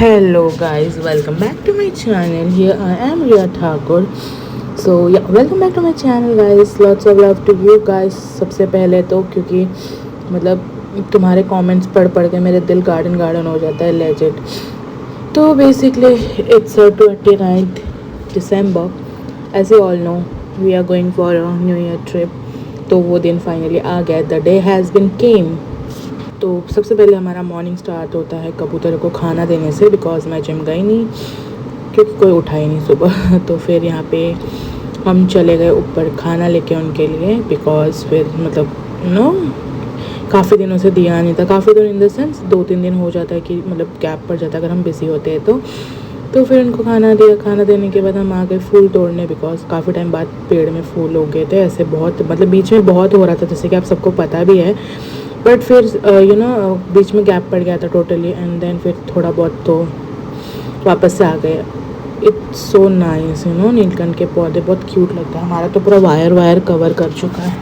Hello guys, welcome back to my channel. Here I am Ria Thakur. So yeah, welcome back to my channel guys. Lots of love to you guys. सबसे पहले तो क्योंकि मतलब तुम्हारे comments पढ़ पढ़ के मेरे दिल गार्डन गार्डन हो जाता है लेजिट. तो basically it's 29th December. As you all know, we are going for a New Year trip. तो वो दिन फाइनली आ गया. The day has been came. तो सबसे पहले हमारा मॉर्निंग स्टार्ट होता है कबूतर को खाना देने से, बिकॉज़ मैं जिम गई नहीं क्योंकि कोई उठा ही नहीं सुबह. तो फिर यहाँ पे हम चले गए ऊपर खाना लेके उनके लिए, बिकॉज़ फिर मतलब काफ़ी दिनों से दिया नहीं था. काफ़ी दिन इन द सेंस 2-3 दिन हो जाता है कि मतलब गैप पड़ जाता है अगर हम बिज़ी होते हैं तो फिर उनको खाना दिया. खाना देने के बाद हम आ गए फूल तोड़ने, बिकॉज़ काफ़ी टाइम बाद पेड़ में फूल हो गए थे. ऐसे बहुत मतलब बीच में बहुत हो रहा था, जैसे कि आप सबको पता भी है. बट फिर बीच में गैप पड़ गया था टोटली, एंड देन फिर थोड़ा बहुत तो वापस से आ गए. इट्स सो नाइस नीलकंठ के पौधे बहुत क्यूट लगता है. हमारा तो पूरा वायर कवर कर चुका है.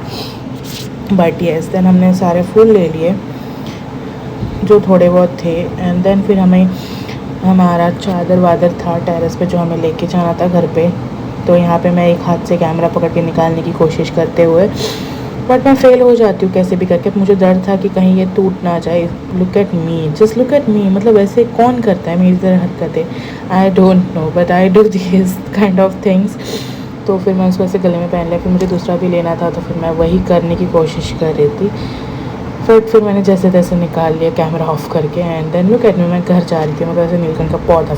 बट येस, देन हमने सारे फूल ले लिए जो थोड़े बहुत थे. एंड देन फिर हमें हमारा चादर वादर था टेरेस पे जो हमें लेके जाना था घर पे. तो यहाँ पे मैं एक हाथ से कैमरा पकड़ के निकालने की कोशिश करते हुए, बट मैं फ़ेल हो जाती हूँ कैसे भी करके. मुझे डर था कि कहीं ये टूट ना जाए. Look at me, just look at मी. मतलब ऐसे कौन करता है मेरी तरह हरकतें? I don't know, but I do this kind of things. तो फिर मैं उसको ऐसे गले में पहन लिया. फिर मुझे दूसरा भी लेना था, तो फिर मैं वही करने की कोशिश कर रही थी. फिर मैंने जैसे तैसे निकाल लिया कैमरा ऑफ करके. And then look at me, मैं घर जा रही थी. मतलब ऐसे नीलकंठ का पौधा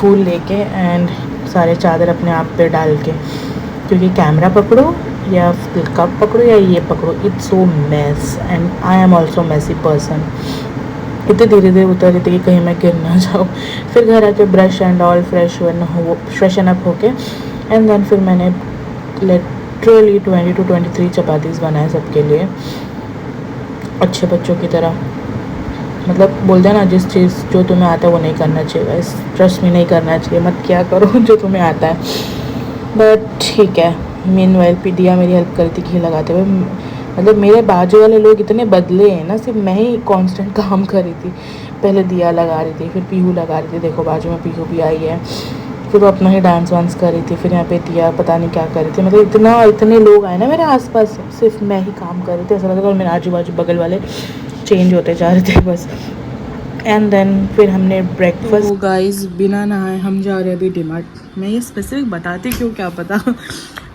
फूल लेके एंड सारे चादर अपने आप पे डाल के, क्योंकि कैमरा पकड़ो या कप पकड़ो या ये पकड़ो, it's so mess. And I am also messy person. इतने धीरे धीरे उतर रही थी कि कहीं मैं गिर ना जाऊँ. फिर घर आके brush and all freshen up होके, एंड देन फिर मैंने लिटरली 20 to 23 चपातीस बनाए सबके लिए, अच्छे बच्चों की तरह. मतलब बोलते हैं ना, जिस चीज़ जो तुम्हें आता है वो नहीं करना चाहिए. ट्रस्ट में नहीं करना चाहिए. मत क्या करो जो तुम्हें आता है. बट ठीक है. मीनवाइल दिया मेरी हेल्प करी थी घी लगाते हुए. मतलब मेरे बाजू वाले लोग इतने बदले हैं ना, सिर्फ मैं ही कांस्टेंट काम कर रही थी. पहले दिया लगा रही थी, फिर पीहू लगा रही थी. देखो बाजू में पीहू भी आई है. फिर वो अपना ही डांस वांस कर रही थी. फिर यहाँ पे दिया पता नहीं क्या कर रही थी. मतलब इतने लोग आए ना मेरे आसपास, सिर्फ मैं ही काम कर रही थी. ऐसा लग रहा था मेरे आजू बाजू बगल वाले चेंज होते जा रहे थे बस. एंड देन फिर हमने ब्रेकफास्ट. गाइस बिना नहाए हम जा रहे हैं अभी डिमार्ट. मैं ये स्पेसिफिक बताती क्यों क्या पता.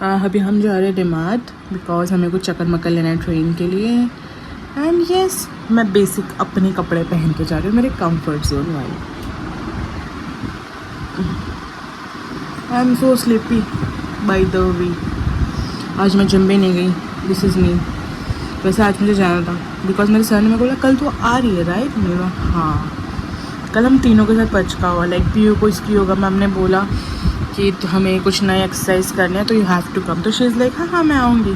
अभी हम जा रहे हैं डिमार्ट बिकॉज हमें कुछ चक्कर मक्कर लेना है ट्रेन के लिए. एंड येस, मैं बेसिक अपने कपड़े पहन के जा रही हूँ, मेरे कंफर्ट जोन वाले. I am so sleepy by the way. आज मैं जिम भी नहीं गई. दिस इज़ मी. वैसे आज मुझे जाना था बिकॉज मेरे सर ने मेरे को बोला कल तो आ रही है राइट. मेरा हाँ, कल हम तीनों के साथ पचका हुआ. लाइक पीयू को इसकी योगा मैम ने बोला कि तो हमें कुछ नए एक्सरसाइज करने हैं तो यू हैव टू कम. तो शी इज़ लाइक हाँ मैं आऊँगी.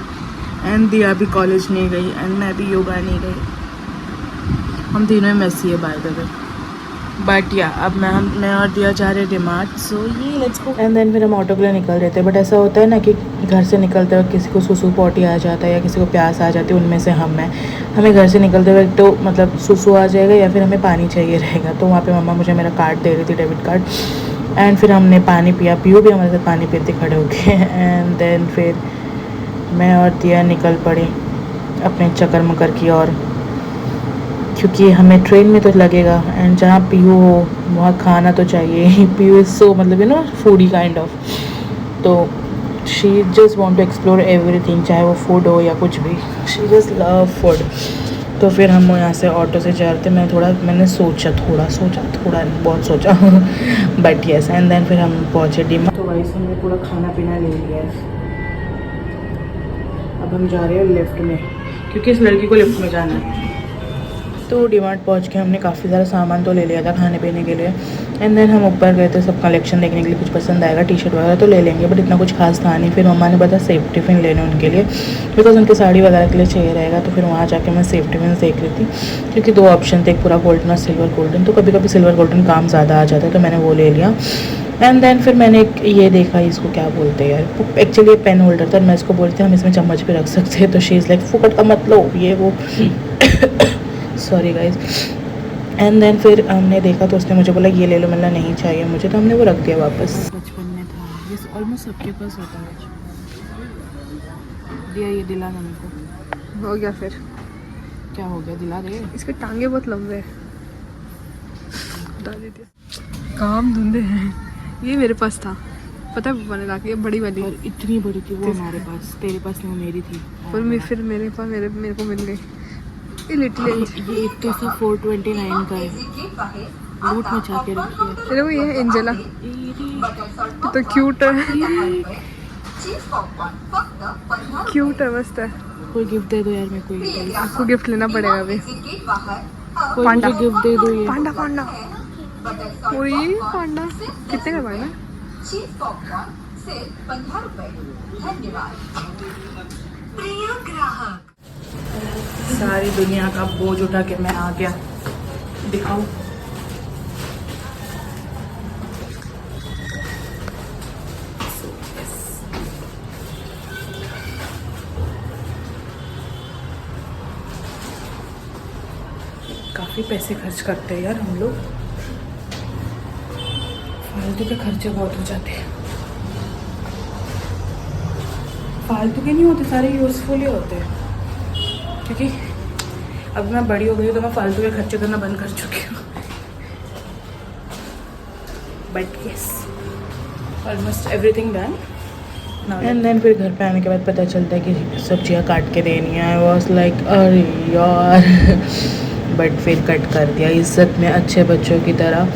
एंड दिया भी कॉलेज नहीं गई एंड मैं भी योगा नहीं गई. हम तीनों ही मैसी है बाय द वे. बट या अब मैं और दिया जा रहे डिमार्ट. सो ये लेट्स गो. एंड देन फिर हम ऑटो के लिए निकल रहे थे. बट ऐसा होता है ना कि घर से निकलते वक्त किसी को सुसु पोटी आ जाता है या किसी को प्यास आ जाती है. उनमें से हमें घर से निकलते वक्त तो मतलब सुसु आ जाएगा या फिर हमें पानी चाहिए रहेगा. तो वहाँ पे मम्मा मुझे मेरा कार्ड दे रही थी, डेबिट कार्ड. एंड फिर हमने पानी पिया. पीयू भी हमारे साथ पानी पीते खड़े होके. एंड देन फिर मैं और दिया निकल पड़े अपने चक्कर मकर की ओर, क्योंकि हमें ट्रेन में तो लगेगा. एंड जहाँ पीयू हो वहाँ खाना तो चाहिए. पीयू इज़ सो मतलब फूडी काइंड ऑफ. तो she just want to explore everything, चाहे वो फूड हो या कुछ भी. She just love food. तो फिर हम यहाँ से ऑटो से जा रहे थे. मैंने सोचा बहुत सोचा. But yes. एंड देन फिर हम पहुँचे डीमार्ट. तो वही से हमने पूरा खाना पीना ले लिया है. अब हम जा रहे हैं लिफ्ट में, क्योंकि इस लड़की को लिफ्ट में जाना है. तो डीमार्ट पहुंच के हमने काफ़ी सारा सामान तो ले लिया था खाने पीने के लिए. एंड देन हम ऊपर गए थे सब कलेक्शन देखने के लिए. कुछ पसंद आएगा टी शर्ट वगैरह तो ले लेंगे, बट इतना कुछ खास था नहीं. फिर मम्मा ने बताया सेफ टिफ़िन लेने उनके लिए, बिकॉज उनके साड़ी वगैरह के लिए चाहिए रहेगा. तो फिर वहाँ जाके मैं सेफ टिफ़िन देख रही थी, क्योंकि 2 ऑप्शन थे, एक पूरा गोल्डन और सिल्वर गोल्डन. तो कभी कभी सिल्वर गोल्डन काम ज़्यादा आ जाता है, तो मैंने वो ले लिया. एंड देन फिर मैंने एक ये देखा, इसको क्या बोलते हैं यार, एक्चुअली ये पेन होल्डर था. मैं इसको बोलती हम इसमें चम्मच भी रख सकते हैं. तो शी इज़ लाइक फुकट का मत लो ये वो. Sorry guys. एंड देन फिर हमने देखा तो उसने मुझे बोला ये ले लो, मतलब नहीं चाहिए मुझे, तो हमने वो रख दिया वापस। बचपन में था ये, ऑलमोस्ट सबके पास होता है। दिया, ये दिला ना मेरे को। हो गया फिर? क्या हो गया, दिला दे। इसके टांगे बहुत लंबे हैं। डाल दिया। काम धुंधे हैं। ये मेरे पास था, पता है पापा ने ला के, ये बड़ी वाली। और इतनी बड़ी थी वो हमारे पास, तेरे पास नहीं, मेरी थी। और फिर मेरे पास मेरे को मिल गई ये लिटिल एंजल। ये इतने सा 429 का है, लूट मचा के रखी है। अरे वो ये है एंजेला, तो क्यूट है। क्यूट है, मस्त है। कोई गिफ्ट दे दो यार मेरे को। आपको गिफ्ट लेना पड़ेगा अभी। कोई मुझे गिफ्ट दे दो ये। पांडा पांडा, वही पांडा। कितने का पांडा? सारी दुनिया का बोझ उठा के मैं आ गया। दिखाओ। काफ़ी पैसे खर्च करते हैं यार हम लोग, फालतू के खर्चे बहुत हो जाते हैं। फालतू के नहीं होते, सारे यूज़फुल ही होते हैं, क्योंकि अब मैं बड़ी हो गई तो मैं फालतू के खर्चे करना बंद कर चुकी हूँ। But yes, almost everything done. And then फिर घर पे आने के बाद पता चलता है कि सब्जियाँ काट के देनी है। आई वॉज लाइक अरे यार बट फिर कट कर दिया, इज्जत में अच्छे बच्चों की तरह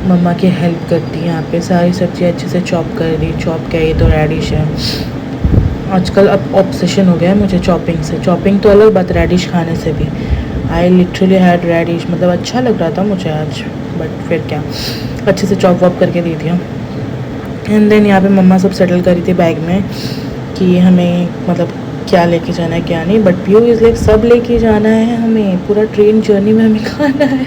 मम्मा की हेल्प करती है। यहाँ पे सारी सब्जियाँ अच्छे से चॉप कर दी। चॉप क्या, ये तो रेडिश है। आजकल अब ऑब्सेशन हो गया है मुझे चॉपिंग से। चॉपिंग तो अलग बात, रेडिश खाने से भी। आई लिटरली हैड रेडिश, मतलब अच्छा लग रहा था मुझे आज, बट फिर क्या, अच्छे से चॉप वॉप करके दे दिया। एंड देन यहाँ पे मम्मा सब सेटल करी थी बैग में कि हमें मतलब क्या लेके जाना है क्या नहीं। बट पीयू इज़ लाइक सब लेके जाना है हमें, पूरा ट्रेन जर्नी में हमें खाना है।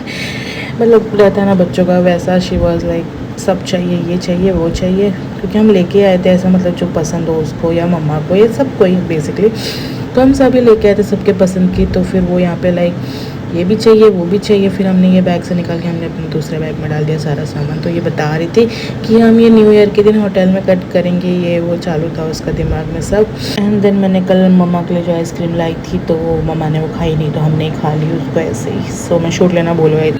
मतलब रहता है ना बच्चों का, वैसा शी वॉज लाइक सब चाहिए, ये चाहिए वो चाहिए, क्योंकि हम लेके आए थे ऐसा, मतलब जो पसंद हो उसको या मम्मा को, ये सब कोई बेसिकली, तो हम सभी लेके आए थे सबके पसंद की। तो फिर वो यहाँ पे लाइक ये भी चाहिए वो भी चाहिए, फिर हमने ये बैग से निकाल के हमने अपने दूसरे बैग में डाल दिया सारा सामान। तो ये बता रही थी कि हम ये न्यू ईयर के दिन होटल में कट करेंगे, ये वो चालू था उसका दिमाग में सब। एंड देन मैंने कल मम्मा के लिए जो आइसक्रीम लाई थी तो मम्मा ने वो खाई नहीं, तो हमने खा ली उसको ऐसे ही। सो मैं शूट लेना बोल रही थी।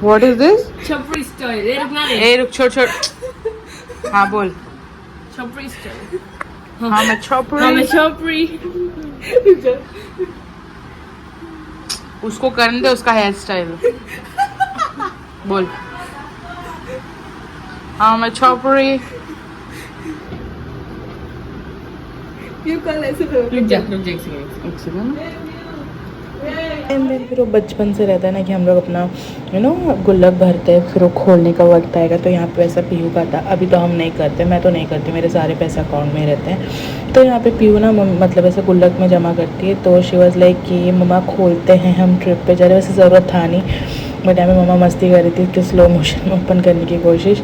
What is this? छपरी स्टाइल। ए रुक, छोड़। हाँ बोल। छपरी स्टाइल। हाँ मैं छपरी। उसको करने दे उसका हेयर स्टाइल। बोल। हाँ मैं छपरी। ये कल ऐसे रुक जा एक सेकंड। एंड देन फिर वो बचपन से रहता है ना कि हम लोग अपना गुल्लक भरते हैं, फिर वो खोलने का वक्त आएगा। तो यहाँ पे वैसा पीयू का था। अभी तो हम नहीं करते, मैं तो नहीं करती, मेरे सारे पैसे अकाउंट में रहते हैं। तो यहाँ पे पीयू ना मतलब ऐसे गुल्लक में जमा करती है। तो शी वॉज लाइक कि मम्मा खोलते हैं, हम ट्रिप पे जा रहे, वैसे ज़रूरत था नहीं, बट यहाँ पे मम्मा मस्ती कर रही थी कि स्लो मोशन में ओपन करने की कोशिश,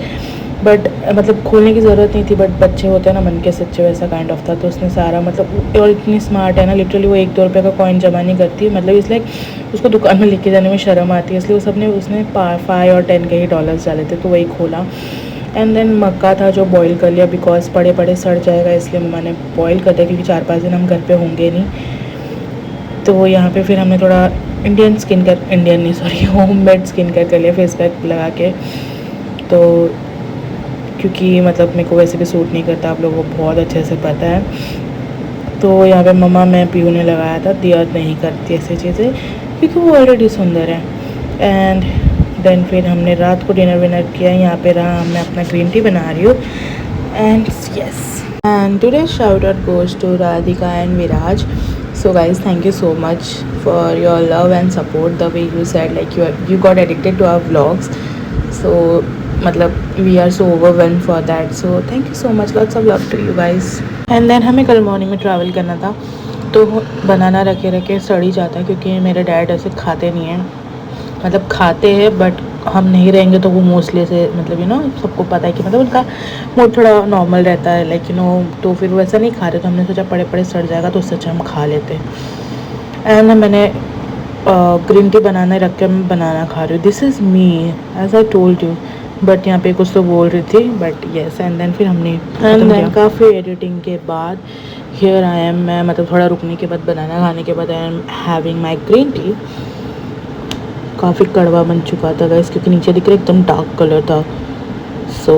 बट मतलब खोलने की ज़रूरत नहीं थी। बट बच्चे होते हैं ना मन के सच्चे, वैसा काइंड ऑफ था। तो उसने सारा मतलब, और इतनी स्मार्ट है ना, लिटरली वो 1-2 रुपये का कॉइन जमा नहीं करती, मतलब इसलिए उसको दुकान में लेके जाने में शर्म आती है, इसलिए उसने 5 और 10 के ही डॉलर्स डाले थे। तो वही खोला। एंड देन मक्का था जो बॉईल कर लिया, बिकॉज पड़े पड़े सड़ जाएगा, इसलिए मम्मा ने बॉईल कर दिया, क्योंकि 4-5 दिन हम घर पे होंगे नहीं। तो यहाँ पे फिर हमने थोड़ा होममेड स्किन केयर कर लिया, फेस पैक लगा के। तो क्योंकि मतलब मेरे को वैसे भी सूट नहीं करता, आप लोगों को बहुत अच्छे से पता है। तो यहाँ पे मम्मा मैं पीयू ने लगाया था, दिया नहीं करती ऐसी चीज़ें, क्योंकि वो ऑलरेडी सुंदर है। एंड देन फिर हमने रात को डिनर विनर किया। यहाँ पे रहा, मैं अपना ग्रीन टी बना रही हूँ। And yes, and today shout out goes to Radhika and Viraj. So guys, thank you so much for your love and support. The way you said like you got addicted to our vlogs. So मतलब we are so overwhelmed for that. So thank you so much. Lots of love to you guys. And then हमें कल morning में travel करना था, तो बनाना रखे रखे सड़ ही जाता है, क्योंकि मेरे डैड ऐसे खाते नहीं हैं, मतलब खाते हैं बट हम नहीं रहेंगे तो वो मोस्टली से मतलब सबको पता है कि मतलब उनका मूड थोड़ा नॉर्मल रहता है लाइक तो फिर वैसा नहीं खा रहे, तो हमने सोचा पड़े पड़े सड़ जाएगा तो उससे अच्छा हम खा लेते हैं। एंड मैंने ग्रीन टी बनाने रख के मैं बनाना खा रही हूँ. This is me as I told you. But यहाँ पे कुछ तो बोल रही थी बट येस. एंड देन फिर हमने एंड देन काफ़ी एडिटिंग के बाद हियर आई एम. मैं मतलब थोड़ा रुकने के बाद बनाना खाने के बाद I am having my green tea. काफ़ी कड़वा बन चुका था गाइस क्योंकि नीचे दिख रहा एकदम डार्क कलर था. सो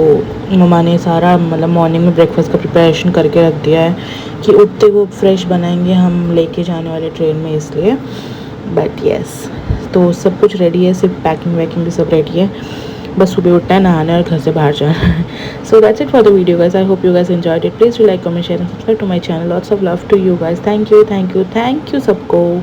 मम्मा ने सारा मतलब मॉर्निंग में ब्रेकफास्ट का प्रिपरेशन करके रख दिया है कि उठते वो फ्रेश बनाएंगे हम लेके जाने वाले ट्रेन में, इसलिए. बट येस, तो सब कुछ रेडी है, सिर्फ पैकिंग वैकिंग भी सब रेडी है. बस सुबह उठना है, नहाना है और घर से बाहर जाना है. So that's it for the video guys. I hope you guys enjoyed it. Please do like, comment, share and subscribe to my channel. Lots of love to you guys. Thank you सबको.